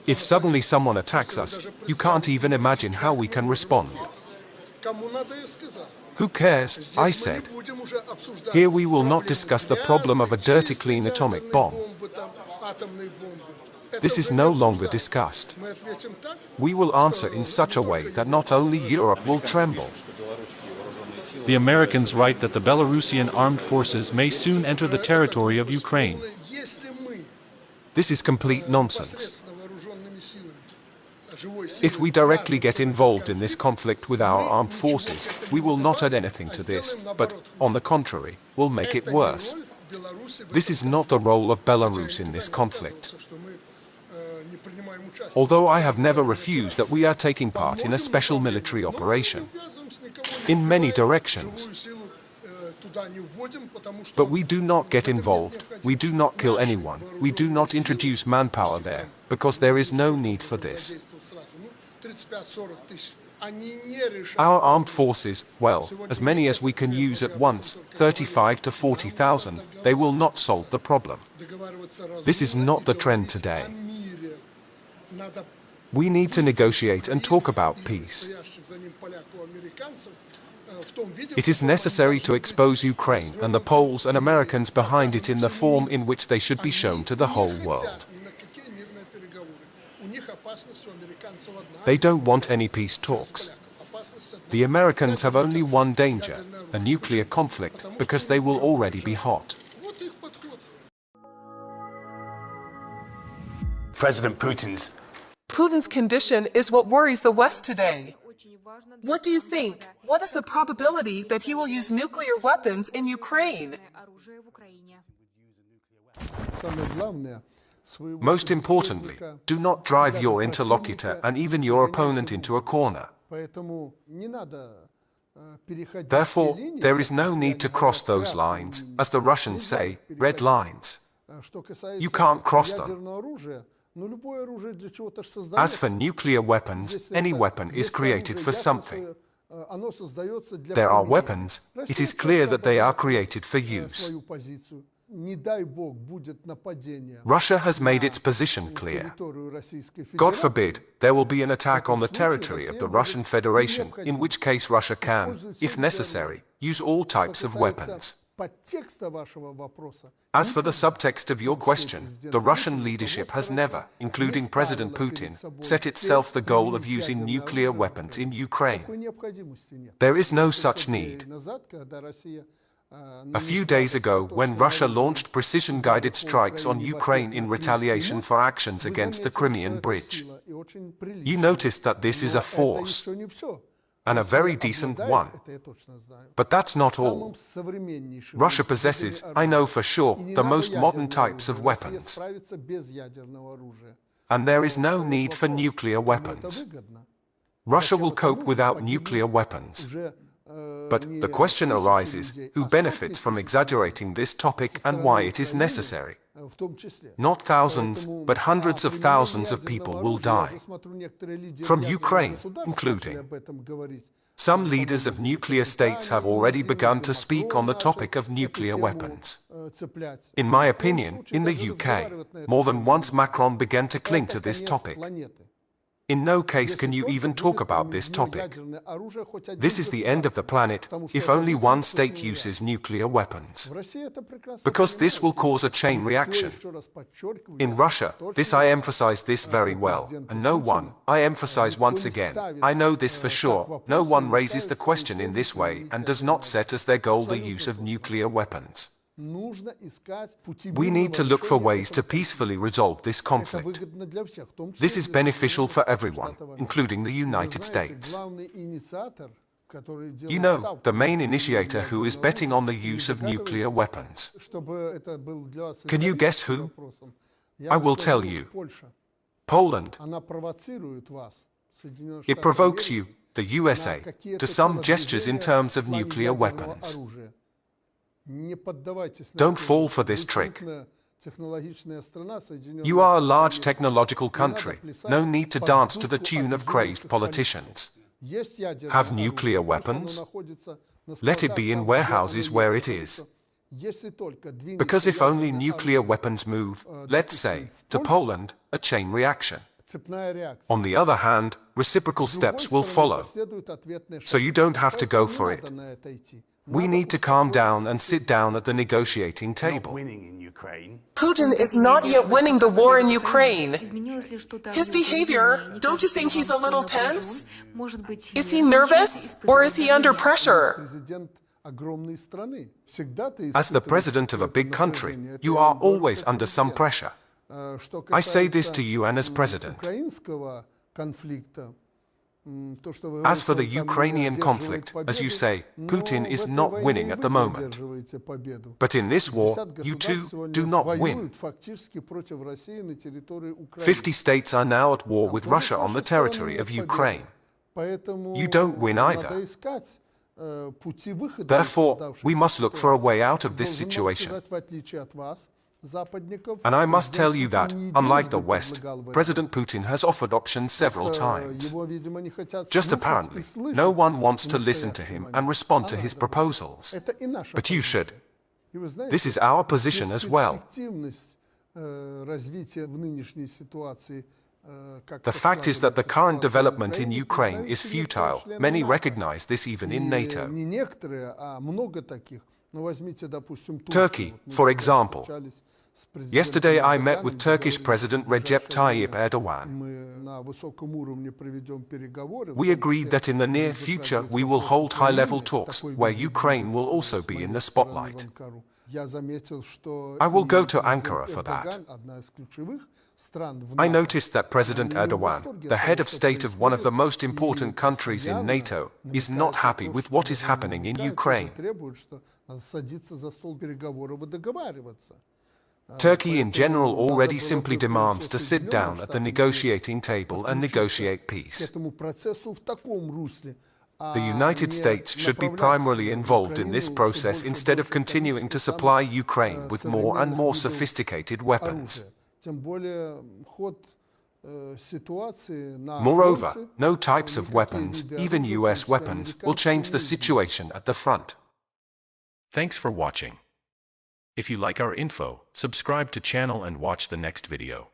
If suddenly someone attacks us, you can't even imagine how we can respond. Who cares? I said. Here we will not discuss the problem of a dirty clean atomic bomb. This is no longer discussed. We will answer in such a way that not only Europe will tremble. The Americans write that the Belarusian armed forces may soon enter the territory of Ukraine. This is complete nonsense. If we directly get involved in this conflict with our armed forces, we will not add anything to this, but, on the contrary, will make it worse. This is not the role of Belarus in this conflict. Although I have never refused that we are taking part in a special military operation, in many directions. But we do not get involved, we do not kill anyone, we do not introduce manpower there, because there is no need for this. Our armed forces, well, as many as we can use at once, 35 to 40,000, they will not solve the problem. This is not the trend today. We need to negotiate and talk about peace. It is necessary to expose Ukraine and the Poles and Americans behind it in the form in which they should be shown to the whole world. They don't want any peace talks. The Americans have only one danger, a nuclear conflict, because they will already be hot. President Putin's condition is what worries the West today. What do you think? What is the probability that he will use nuclear weapons in Ukraine? Most importantly, do not drive your interlocutor and even your opponent into a corner. Therefore, there is no need to cross those lines, as the Russians say, red lines. You can't cross them. As for nuclear weapons, any weapon is created for something. There are weapons, it is clear that they are created for use. Russia has made its position clear. God forbid, there will be an attack on the territory of the Russian Federation, in which case Russia can, if necessary, use all types of weapons. As for the subtext of your question, the Russian leadership has never, including President Putin, set itself the goal of using nuclear weapons in Ukraine. There is no such need. A few days ago, when Russia launched precision-guided strikes on Ukraine in retaliation for actions against the Crimean Bridge, you noticed that this is a force, and a very decent one. But that's not all. Russia possesses, I know for sure, the most modern types of weapons. And there is no need for nuclear weapons. Russia will cope without nuclear weapons. But the question arises, who benefits from exaggerating this topic and why it is necessary? Not thousands, but hundreds of thousands of people will die. From Ukraine, including. Some leaders of nuclear states have already begun to speak on the topic of nuclear weapons. In my opinion, in the UK, more than once Macron began to cling to this topic. In no case can you even talk about this topic. This is the end of the planet, if only one state uses nuclear weapons. Because this will cause a chain reaction. In Russia, I emphasize this very well, and no one, I emphasize once again, I know this for sure, no one raises the question in this way and does not set as their goal the use of nuclear weapons. We need to look for ways to peacefully resolve this conflict. This is beneficial for everyone, including the United States. You know, the main initiator who is betting on the use of nuclear weapons. Can you guess who? I will tell you. Poland. It provokes you, the USA, to some gestures in terms of nuclear weapons. Don't fall for this trick. You are a large technological country. No need to dance to the tune of crazed politicians. Have nuclear weapons? Let it be in warehouses where it is. Because if only nuclear weapons move, let's say, to Poland, a chain reaction. On the other hand, reciprocal steps will follow. So you don't have to go for it. We need to calm down and sit down at the negotiating table. Putin is not yet winning the war in Ukraine. His behavior, don't you think he's a little tense? Is he nervous or is he under pressure? As the president of a big country, you are always under some pressure. I say this to you and as president. As for the Ukrainian conflict, as you say, Putin is not winning at the moment. But in this war, you too do not win. 50 states are now at war with Russia on the territory of Ukraine. You don't win either. Therefore, we must look for a way out of this situation. And I must tell you that, unlike the West, President Putin has offered options several times. Just apparently, no one wants to listen to him and respond to his proposals. But you should. This is our position as well. The fact is that the current development in Ukraine is futile. Many recognize this even in NATO. Turkey, for example. Yesterday I met with Turkish President Recep Tayyip Erdogan. We agreed that in the near future we will hold high-level talks where Ukraine will also be in the spotlight. I will go to Ankara for that. I noticed that President Erdogan, the head of state of one of the most important countries in NATO, is not happy with what is happening in Ukraine. Turkey in general already simply demands to sit down at the negotiating table and negotiate peace. The United States should be primarily involved in this process instead of continuing to supply Ukraine with more and more sophisticated weapons. Moreover, no types of weapons, even US weapons, will change the situation at the front. Thanks for watching. If you like our info, subscribe to channel and watch the next video.